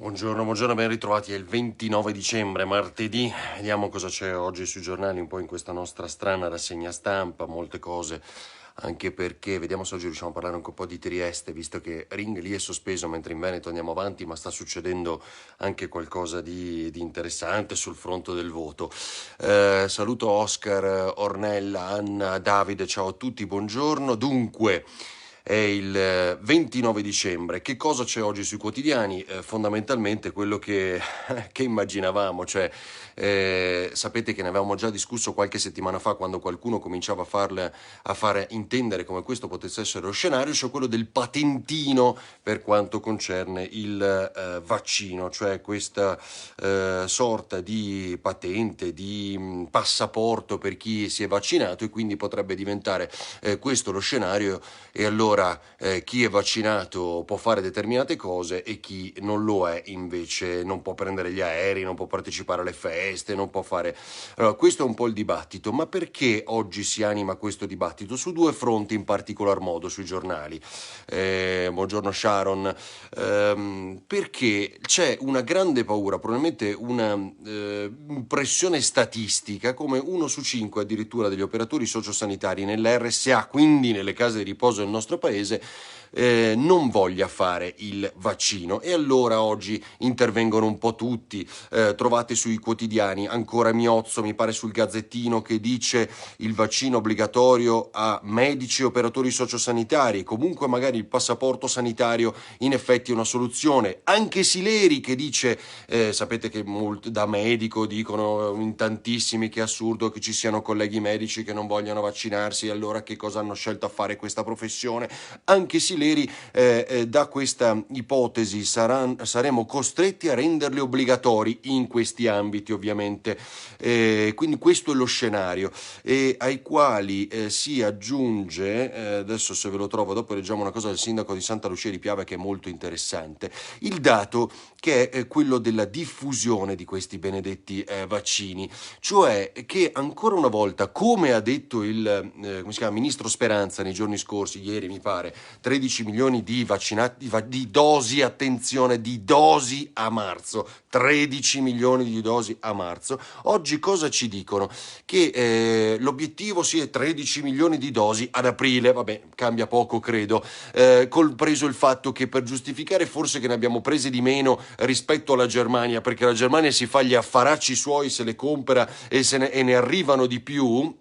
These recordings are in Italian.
Buongiorno, buongiorno, ben ritrovati. È il 29 dicembre, martedì. Vediamo cosa c'è oggi sui giornali, un po' in questa nostra strana rassegna stampa, molte cose, anche perché vediamo se oggi riusciamo a parlare anche un po' di Trieste, visto che Ring lì è sospeso, mentre in Veneto andiamo avanti, ma sta succedendo anche qualcosa di interessante sul fronte del voto. Saluto Oscar, Ornella, Anna, Davide, ciao a tutti, buongiorno. Dunque, è il 29 dicembre. Che cosa c'è oggi sui quotidiani? Fondamentalmente quello che immaginavamo, cioè sapete che ne avevamo già discusso qualche settimana fa quando qualcuno cominciava a fare intendere come questo potesse essere lo scenario, cioè quello del patentino per quanto concerne il vaccino, cioè questa sorta di patente, di passaporto per chi si è vaccinato e quindi potrebbe diventare questo lo scenario e allora chi è vaccinato può fare determinate cose e chi non lo è invece non può prendere gli aerei, non può partecipare alle feste, non può fare... Allora, questo è un po' il dibattito, ma perché oggi si anima questo dibattito? Su due fronti in particolar modo sui giornali. Buongiorno Sharon. Perché c'è una grande paura, probabilmente una pressione statistica, come 1 su 5 addirittura degli operatori sociosanitari nelle RSA, quindi nelle case di riposo del nostro paese, non voglia fare il vaccino e allora oggi intervengono un po' tutti. Trovate sui quotidiani ancora Miozzo, mi pare sul Gazzettino, che dice il vaccino obbligatorio a medici e operatori sociosanitari, comunque magari il passaporto sanitario in effetti è una soluzione. Anche Sileri che dice, sapete che da medico dicono in tantissimi che è assurdo che ci siano colleghi medici che non vogliano vaccinarsi, allora che cosa hanno scelto a fare questa professione? Anche Sileri da questa ipotesi saremo costretti a renderli obbligatori in questi ambiti ovviamente, quindi questo è lo scenario ai quali si aggiunge, adesso se ve lo trovo dopo leggiamo una cosa del sindaco di Santa Lucia di Piave che è molto interessante, il dato che è quello della diffusione di questi benedetti vaccini, cioè che ancora una volta, come ha detto il come si chiama, ministro Speranza nei giorni scorsi, ieri mi pare, 13 milioni di vaccinati, di dosi, attenzione, di dosi a marzo, 13 milioni di dosi a marzo. Oggi cosa ci dicono? Che l'obiettivo sia 13 milioni di dosi ad aprile, vabbè, cambia poco credo, compreso il fatto che per giustificare forse che ne abbiamo prese di meno rispetto alla Germania, perché la Germania si fa gli affaracci suoi, se le compra e ne arrivano di più.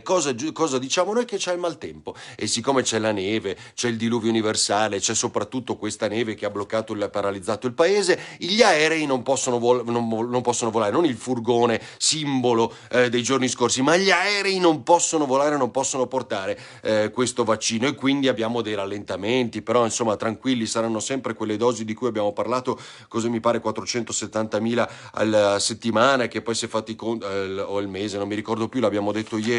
Cosa diciamo noi? Che c'è il maltempo e siccome c'è la neve, c'è il diluvio universale, c'è soprattutto questa neve che ha paralizzato il paese, gli aerei non possono volare, non il furgone simbolo dei giorni scorsi, ma gli aerei non possono volare, non possono portare questo vaccino e quindi abbiamo dei rallentamenti, però insomma tranquilli, saranno sempre quelle dosi di cui abbiamo parlato, cosa mi pare 470.000 alla settimana, che poi si è fatti conto, o al mese, non mi ricordo più, l'abbiamo detto ieri,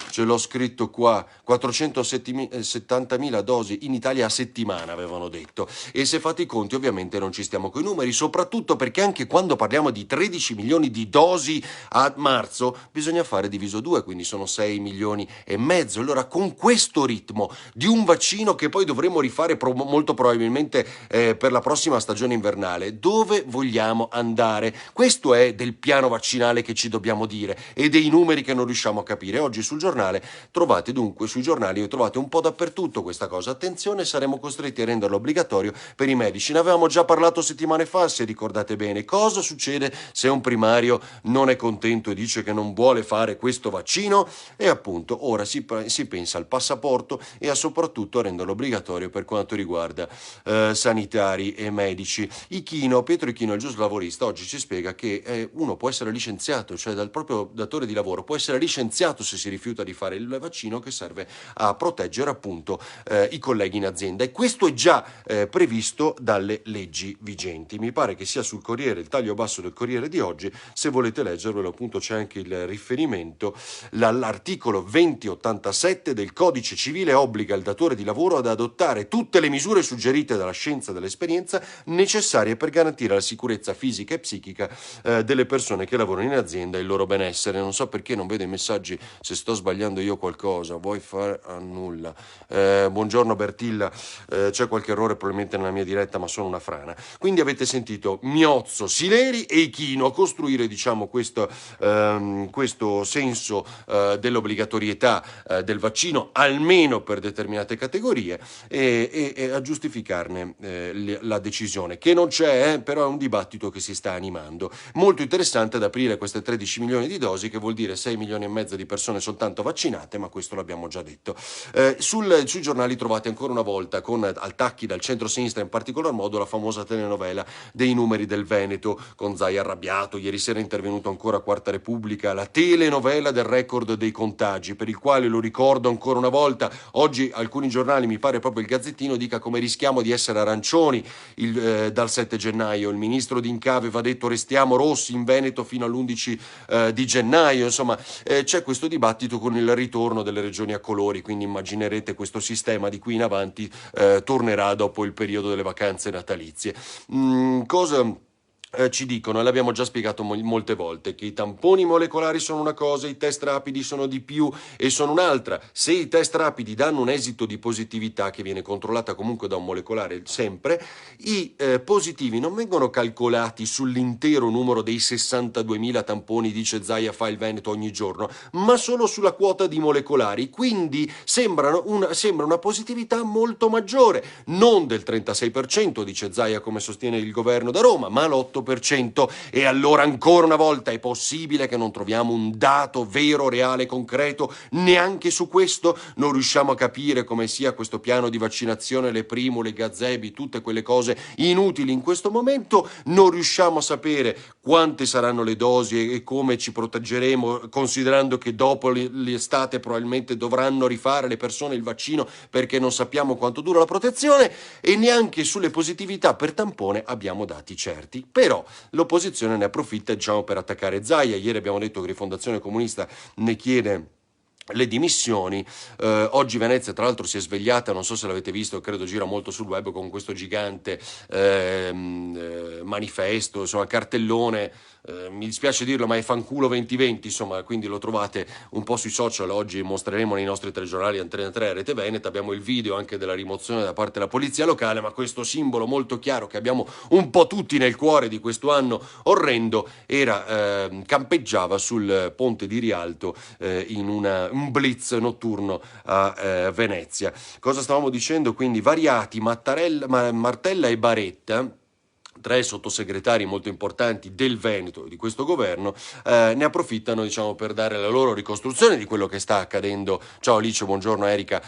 ce l'ho scritto qua, 470.000 dosi in Italia a settimana avevano detto, e se fate i conti ovviamente non ci stiamo coi numeri, soprattutto perché anche quando parliamo di 13 milioni di dosi a marzo bisogna fare diviso 2, quindi sono 6 milioni e mezzo. Allora con questo ritmo di un vaccino che poi dovremo rifare molto probabilmente per la prossima stagione invernale, dove vogliamo andare? Questo è del piano vaccinale che ci dobbiamo dire e dei numeri che non riusciamo a capire. Oggi sul giornale trovate dunque, sui giornali trovate un po' dappertutto questa cosa. Attenzione, saremo costretti a renderlo obbligatorio per i medici. Ne avevamo già parlato settimane fa, se ricordate bene. Cosa succede se un primario non è contento e dice che non vuole fare questo vaccino? E appunto ora si pensa al passaporto e a soprattutto a renderlo obbligatorio per quanto riguarda sanitari e medici. Pietro Ichino, il giuslavorista, oggi ci spiega che uno può essere licenziato, cioè dal proprio datore di lavoro, può essere licenziato se si rifiuta di fare il vaccino che serve a proteggere appunto i colleghi in azienda, e questo è già previsto dalle leggi vigenti. Mi pare che sia sul Corriere, il taglio basso del Corriere di oggi, se volete leggervelo appunto c'è anche il riferimento. L'articolo 2087 del Codice Civile obbliga il datore di lavoro ad adottare tutte le misure suggerite dalla scienza e dall'esperienza necessarie per garantire la sicurezza fisica e psichica delle persone che lavorano in azienda e il loro benessere. Non so perché non vedo i messaggi, se sto sbagliando io qualcosa, vuoi fare annulla. Buongiorno Bertilla, c'è qualche errore probabilmente nella mia diretta, ma sono una frana. Quindi avete sentito Miozzo, Sileri e Ichino a costruire, diciamo, questo senso dell'obbligatorietà del vaccino, almeno per determinate categorie, e a giustificarne la decisione, che non c'è, però è un dibattito che si sta animando. Molto interessante ad aprire queste 13 milioni di dosi, che vuol dire 6 milioni e mezzo di persone soltanto vaccinate, ma questo l'abbiamo già detto. Sui giornali trovate ancora una volta, con attacchi dal centro-sinistra in particolar modo, la famosa telenovela dei numeri del Veneto, con Zai arrabbiato. Ieri sera è intervenuto ancora a Quarta Repubblica, la telenovela del record dei contagi, per il quale, lo ricordo ancora una volta, oggi alcuni giornali, mi pare proprio il Gazzettino, dica come rischiamo di essere arancioni dal 7 gennaio. Il ministro D'Incà aveva detto restiamo rossi in Veneto fino all'11 di gennaio. Insomma, c'è questo dibattito con il ritorno delle regioni a colori, quindi immaginerete questo sistema di qui in avanti tornerà dopo il periodo delle vacanze natalizie. Cosa ci dicono, e l'abbiamo già spiegato molte volte, che i tamponi molecolari sono una cosa, i test rapidi sono di più e sono un'altra. Se i test rapidi danno un esito di positività, che viene controllata comunque da un molecolare sempre, i positivi non vengono calcolati sull'intero numero dei 62.000 tamponi, dice Zaia fa il Veneto ogni giorno, ma solo sulla quota di molecolari. Quindi sembra una positività molto maggiore, non del 36%, dice Zaia, come sostiene il governo da Roma, ma l'8%. E allora ancora una volta è possibile che non troviamo un dato vero, reale, concreto neanche su questo? Non riusciamo a capire come sia questo piano di vaccinazione, le primule, gazebi, tutte quelle cose inutili in questo momento. Non riusciamo a sapere quante saranno le dosi e come ci proteggeremo, considerando che dopo l'estate probabilmente dovranno rifare le persone il vaccino, perché non sappiamo quanto dura la protezione. E neanche sulle positività per tampone abbiamo dati certi. Però l'opposizione ne approfitta, diciamo, per attaccare Zaia. Ieri abbiamo detto che Rifondazione Comunista ne chiede le dimissioni. Oggi Venezia tra l'altro si è svegliata, non so se l'avete visto, credo gira molto sul web, con questo gigante manifesto, insomma cartellone, mi dispiace dirlo ma è fanculo 2020, insomma, quindi lo trovate un po' sui social. Oggi mostreremo nei nostri telegiornali Antena 3 e Rete Veneta, abbiamo il video anche della rimozione da parte della polizia locale, ma questo simbolo molto chiaro che abbiamo un po' tutti nel cuore di questo anno orrendo campeggiava sul ponte di Rialto in un blitz notturno a Venezia. Cosa stavamo dicendo? Quindi variati, Martella e Baretta, tre sottosegretari molto importanti del Veneto, di questo governo, ne approfittano, diciamo, per dare la loro ricostruzione di quello che sta accadendo. Ciao Alice, buongiorno Erika,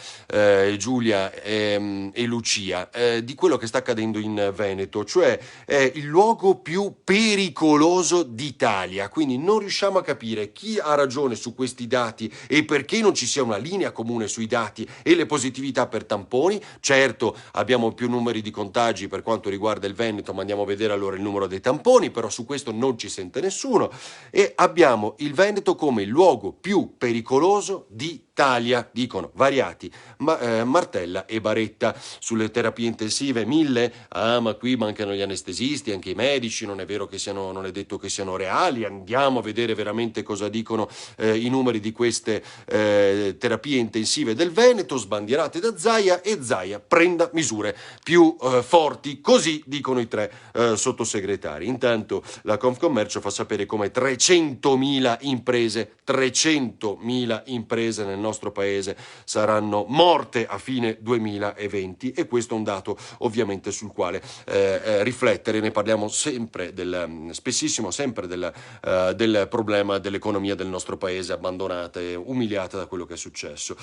Giulia e Lucia, di quello che sta accadendo in Veneto, cioè è il luogo più pericoloso d'Italia. Quindi non riusciamo a capire chi ha ragione su questi dati e perché non ci sia una linea comune sui dati e le positività per tamponi. Certo, abbiamo più numeri di contagi per quanto riguarda il Veneto, ma andiamo a vedere allora il numero dei tamponi, però su questo non ci sente nessuno. E abbiamo il Veneto come il luogo più pericoloso d'Italia, dicono variati, Martella e Baretta. Sulle terapie intensive 1000, ma qui mancano gli anestesisti, anche i medici, non è vero che non è detto che siano reali. Andiamo a vedere veramente cosa dicono i numeri di queste terapie intensive del Veneto, sbandierate da Zaia, e Zaia prenda misure più forti, così dicono i tre sottosegretari. Intanto la Confcommercio fa sapere come 300.000 imprese nel nostro paese saranno morte a fine 2020, e questo è un dato ovviamente sul quale riflettere. Ne parliamo sempre spessissimo sempre del problema dell'economia del nostro paese, abbandonata e umiliata da quello che è successo.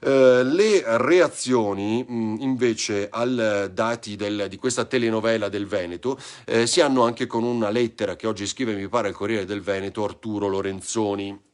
Le reazioni invece al dati di questa telenovela del Veneto si hanno anche con una lettera che oggi scrive, mi pare, al Corriere del Veneto Arturo Lorenzoni,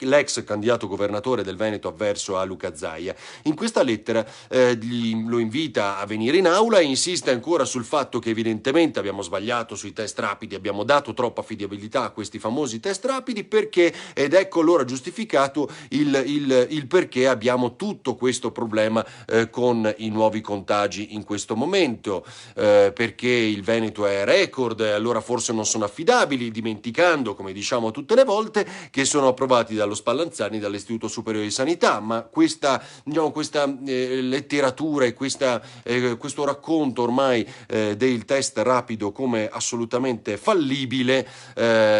l'ex candidato governatore del Veneto avverso a Luca Zaia. In questa lettera lo invita a venire in aula e insiste ancora sul fatto che evidentemente abbiamo sbagliato sui test rapidi, abbiamo dato troppa affidabilità a questi famosi test rapidi, perché, ed ecco allora giustificato il perché abbiamo tutto questo problema con i nuovi contagi in questo momento, perché il Veneto è record, allora forse non sono affidabili, dimenticando, come diciamo tutte le volte, che sono approvati dallo dallo Spallanzani, dall'Istituto Superiore di Sanità, ma questa, diciamo, questa letteratura e questo racconto ormai del test rapido come assolutamente fallibile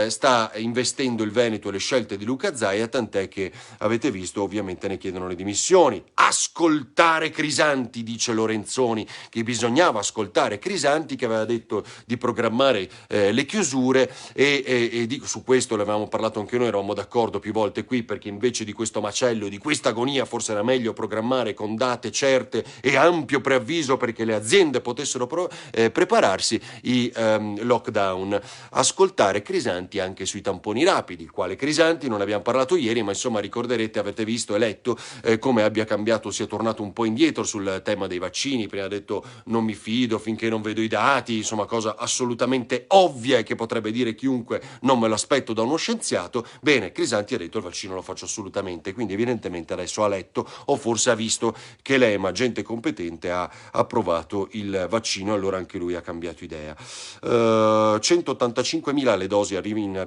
sta investendo il Veneto e le scelte di Luca Zaia, tant'è che avete visto ovviamente ne chiedono le dimissioni. Ascoltare Crisanti, dice Lorenzoni, che bisognava ascoltare Crisanti, che aveva detto di programmare le chiusure e su questo ne avevamo parlato anche noi, eravamo d'accordo più volte qui, perché invece di questo macello, di questa agonia, forse era meglio programmare con date certe e ampio preavviso perché le aziende potessero prepararsi i lockdown. Ascoltare Crisanti anche sui tamponi rapidi, il quale Crisanti non abbiamo parlato ieri, ma insomma ricorderete, avete visto e letto come abbia cambiato, sia tornato un po' indietro sul tema dei vaccini. Prima ha detto non mi fido finché non vedo i dati, insomma cosa assolutamente ovvia e che potrebbe dire chiunque, non me lo aspetto da uno scienziato. Bene, Crisanti ha detto il vaccino lo faccio assolutamente, quindi evidentemente adesso ha letto o forse ha visto che l'EMA, gente competente, ha approvato il vaccino, allora anche lui ha cambiato idea. 185.000 le dosi in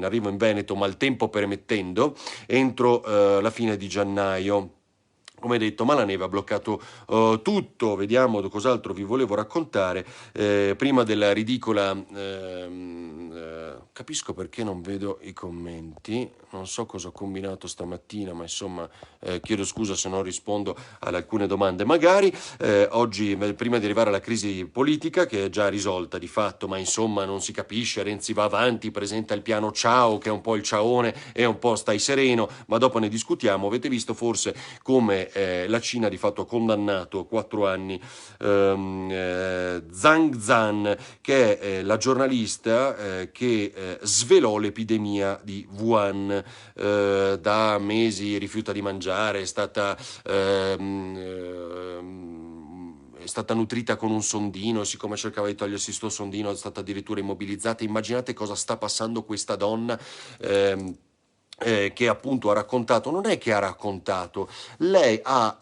arrivo in Veneto, maltempo permettendo, entro la fine di gennaio. Come detto, ma la neve ha bloccato tutto. Vediamo cos'altro vi volevo raccontare. Prima della ridicola... capisco perché non vedo i commenti, non so cosa ho combinato stamattina, ma insomma chiedo scusa se non rispondo ad alcune domande. Magari oggi, prima di arrivare alla crisi politica, che è già risolta di fatto, ma insomma non si capisce, Renzi va avanti, presenta il piano Ciao, che è un po' il ciaone e un po' stai sereno, ma dopo ne discutiamo. Avete visto forse come la Cina di fatto ha condannato 4 anni Zhang Zhan, che è la giornalista che svelò l'epidemia di Wuhan. Da mesi rifiuta di mangiare, è stata nutrita con un sondino, e siccome cercava di togliersi sto sondino è stata addirittura immobilizzata. Immaginate cosa sta passando questa donna, che appunto ha raccontato, non è che ha raccontato, lei ha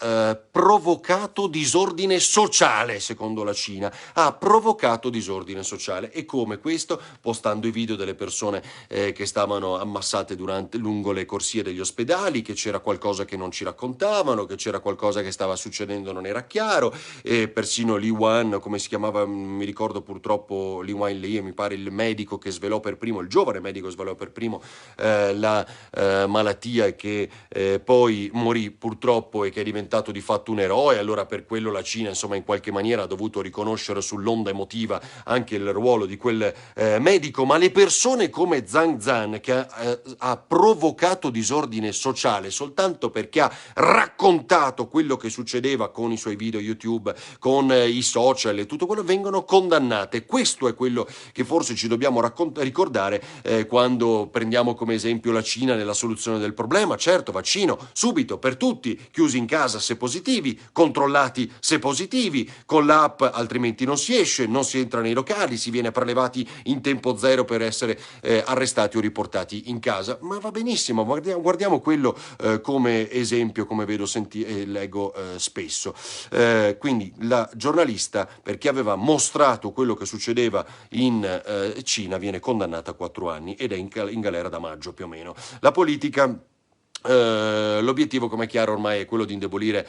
provocato disordine sociale, secondo la Cina, ha provocato disordine sociale. E come questo? Postando i video delle persone che stavano ammassate lungo le corsie degli ospedali, che c'era qualcosa che non ci raccontavano, che c'era qualcosa che stava succedendo, non era chiaro, e persino Li Wan, come si chiamava, mi ricordo purtroppo, Li Wan Li, mi pare il medico che svelò per primo, il giovane medico svelò per primo la malattia, e che poi morì purtroppo, e che è diventato di fatto un eroe. Allora per quello la Cina insomma in qualche maniera ha dovuto riconoscere sull'onda emotiva anche il ruolo di quel medico. Ma le persone come Zhang Zhan, che ha provocato disordine sociale soltanto perché ha raccontato quello che succedeva con i suoi video YouTube, con i social e tutto quello, vengono condannate. Questo è quello che forse ci dobbiamo ricordare quando prendiamo come esempio la Cina nella soluzione del problema. Certo, vaccino subito per tutti, chiusi in casa se positivi, controllati se positivi, con l'app, altrimenti non si esce, non si entra nei locali, si viene prelevati in tempo zero per essere arrestati o riportati in casa. Ma va benissimo, guardiamo quello come esempio, come vedo e leggo spesso. Quindi la giornalista, perché aveva mostrato quello che succedeva in Cina, viene condannata a 4 anni ed è in galera da maggio più o meno. La politica... l'obiettivo, come è chiaro ormai, è quello di indebolire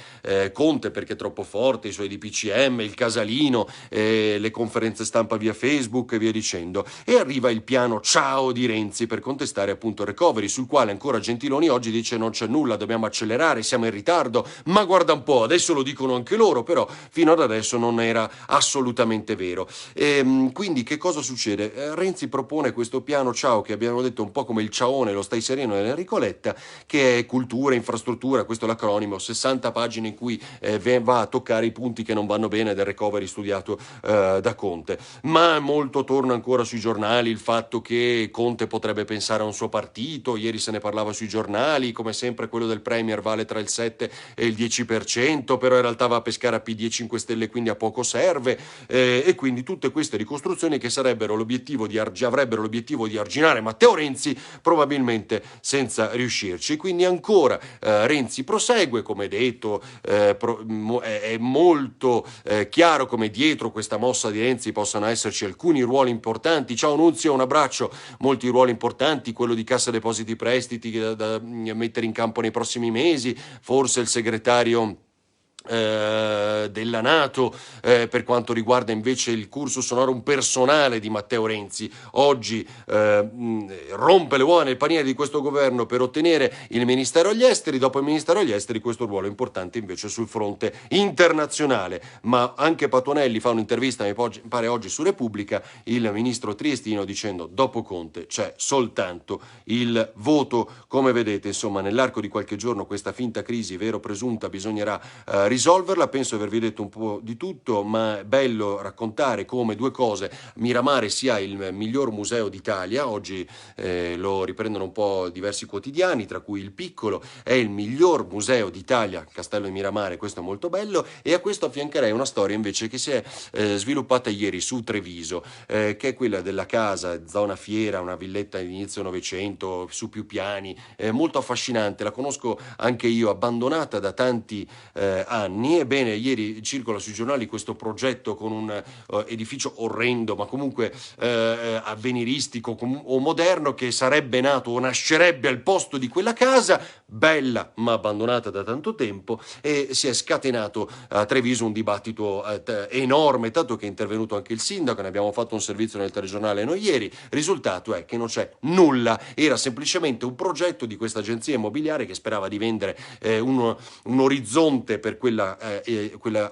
Conte, perché è troppo forte, i suoi DPCM, il casalino, le conferenze stampa via Facebook e via dicendo. E arriva il piano Ciao di Renzi per contestare appunto il recovery, sul quale ancora Gentiloni oggi dice non c'è nulla, dobbiamo accelerare, siamo in ritardo. Ma guarda un po', adesso lo dicono anche loro, però fino ad adesso non era assolutamente vero. Quindi che cosa succede? Renzi propone questo piano Ciao, che abbiamo detto un po' come il ciaone, lo stai sereno dell'Enrico Letta, che è cultura, infrastruttura, questo è l'acronimo, 60 pagine in cui va a toccare i punti che non vanno bene del recovery studiato da Conte. Ma molto torna ancora sui giornali il fatto che Conte potrebbe pensare a un suo partito. Ieri se ne parlava sui giornali, come sempre quello del Premier vale tra il 7 e il 10%, però in realtà va a pescare a PD e 5 Stelle, quindi a poco serve, e quindi tutte queste ricostruzioni che avrebbero l'obiettivo di arginare Matteo Renzi, probabilmente senza riuscirci. Quindi quindi ancora Renzi prosegue, come detto, è molto chiaro come dietro questa mossa di Renzi possano esserci alcuni ruoli importanti. Ciao Nunzio, un abbraccio, molti ruoli importanti, quello di Cassa Depositi Prestiti da mettere in campo nei prossimi mesi, forse il segretario della NATO per quanto riguarda invece il cursus honorum personale di Matteo Renzi. Oggi rompe le uova nel paniere di questo governo per ottenere il Ministero agli Esteri, dopo il Ministero agli Esteri questo ruolo importante invece sul fronte internazionale. Ma anche Patuanelli fa un'intervista, mi pare oggi su Repubblica, il ministro triestino, dicendo dopo Conte c'è soltanto il voto. Come vedete, insomma, nell'arco di qualche giorno questa finta crisi, vero o presunta, bisognerà risolverla. Penso di avervi detto un po' di tutto, ma è bello raccontare come due cose: Miramare sia il miglior museo d'Italia, oggi lo riprendono un po' diversi quotidiani, tra cui Il Piccolo, è il miglior museo d'Italia, Castello di Miramare, questo è molto bello, e a questo affiancherei una storia invece che si è sviluppata ieri su Treviso, che è quella della casa, zona fiera, una villetta di inizio Novecento, su più piani, molto affascinante, la conosco anche io, abbandonata da tanti anni. Ebbene, ieri circola sui giornali questo progetto con un edificio orrendo, ma comunque avveniristico o moderno, che sarebbe nato o nascerebbe al posto di quella casa, bella ma abbandonata da tanto tempo, e si è scatenato a Treviso un dibattito enorme, tanto che è intervenuto anche il sindaco, ne abbiamo fatto un servizio nel telegiornale noi ieri. Risultato è che non c'è nulla, era semplicemente un progetto di questa agenzia immobiliare che sperava di vendere un orizzonte per quella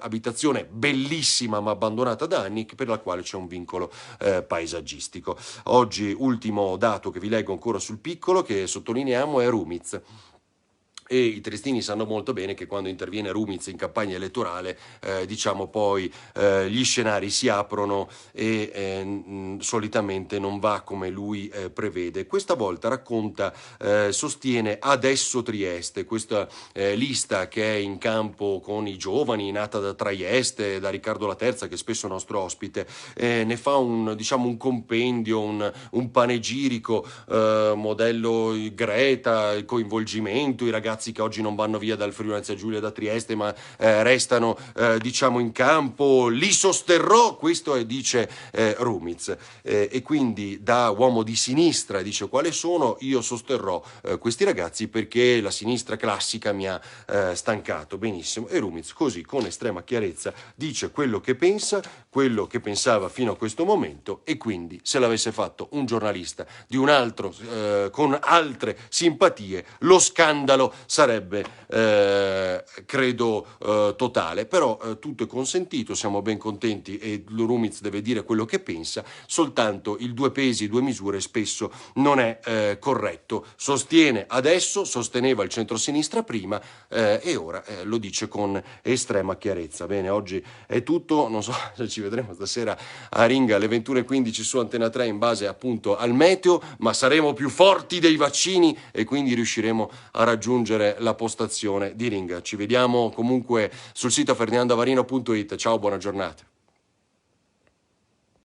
abitazione bellissima ma abbandonata da anni, per la quale c'è un vincolo paesaggistico. Oggi, ultimo dato che vi leggo ancora sul Piccolo, che sottolineiamo, è Rumiz. E i triestini sanno molto bene che quando interviene Rumiz in campagna elettorale, diciamo poi gli scenari si aprono e solitamente non va come lui prevede. Questa volta racconta, sostiene Adesso Trieste, questa lista che è in campo con i giovani, nata da Trieste, da Riccardo La Terza, che è spesso nostro ospite, ne fa un compendio, un panegirico, modello Greta, il coinvolgimento, i ragazzi che oggi non vanno via dal Friuli Venezia Giulia, da Trieste, ma restano in campo, li sosterrò, questo dice Rumiz, e quindi da uomo di sinistra dice: quale sono? Io sosterrò questi ragazzi perché la sinistra classica mi ha stancato. Benissimo. E Rumiz, così, con estrema chiarezza, dice quello che pensa, quello che pensava fino a questo momento, e quindi se l'avesse fatto un giornalista di un altro con altre simpatie, lo scandalo sarebbe credo totale. Però tutto è consentito, siamo ben contenti, e Rumiz deve dire quello che pensa, soltanto il due pesi due misure spesso non è corretto. Sostiene adesso, sosteneva il centrosinistra prima, e ora lo dice con estrema chiarezza. Bene, oggi è tutto, non so se ci vedremo stasera a Ringa alle 21:15 su Antena 3 in base appunto al meteo, ma saremo più forti dei vaccini e quindi riusciremo a raggiungere la postazione di Ringa. Ci vediamo comunque sul sito ferdinandoavarino.it. Ciao, buona giornata.